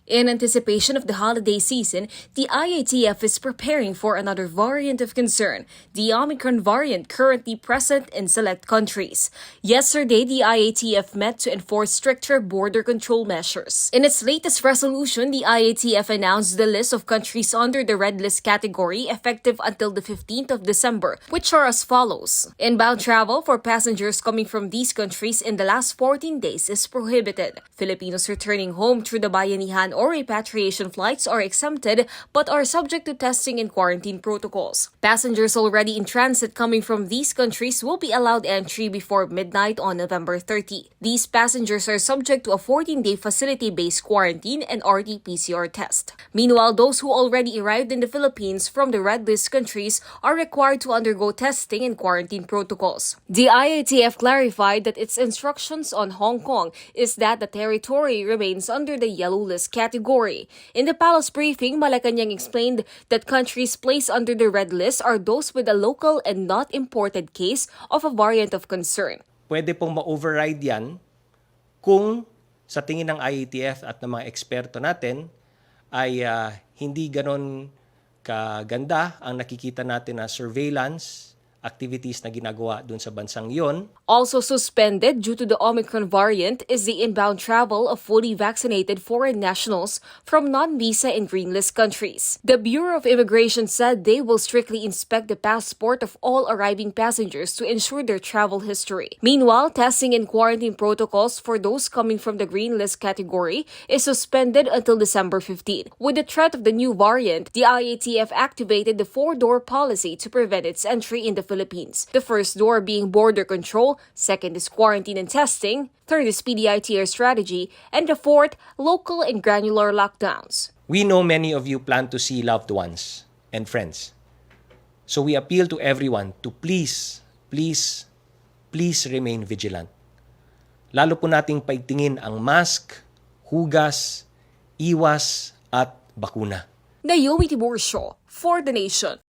In anticipation of the holiday season, the IATF is preparing for another variant of concern, the Omicron variant currently present in select countries. Yesterday, the IATF met to enforce stricter border control measures. In its latest resolution, the IATF announced the list of countries under the red list category effective until the 15th of December, which are as follows. Inbound travel for passengers coming from these countries in the last 14 days is prohibited. Filipinos returning home through the Bayanihan or repatriation flights are exempted but are subject to testing and quarantine protocols. Passengers already in transit coming from these countries will be allowed entry before midnight on November 30. These passengers are subject to a 14-day facility-based quarantine and RT-PCR test. Meanwhile, those who already arrived in the Philippines from the red list countries are required to undergo testing and quarantine protocols. The IATF clarified that its instructions on Hong Kong is that the territory remains under the yellow list category. In the palace briefing, Malacanang explained that countries placed under the red list are those with a local and not imported case of a variant of concern. Pwede pong ma-override yan kung sa tingin ng IATF at ng mga eksperto natin ay hindi ganon kaganda ang nakikita natin na surveillance activities na ginagawa dun sa bansang yon. Also suspended due to the Omicron variant is the inbound travel of fully vaccinated foreign nationals from non-visa and green list countries. The Bureau of Immigration said they will strictly inspect the passport of all arriving passengers to ensure their travel history. Meanwhile, testing and quarantine protocols for those coming from the green list category is suspended until December 15. With the threat of the new variant, the IATF activated the four-door policy to prevent its entry in the Philippines. The first door being border control, second is quarantine and testing, third is PDITR strategy, and the fourth, local and granular lockdowns. We know many of you plan to see loved ones and friends. So we appeal to everyone to please remain vigilant. Lalo po nating paigtingin ang mask, hugas, iwas at bakuna. Naomi Tiburcio for The Nation.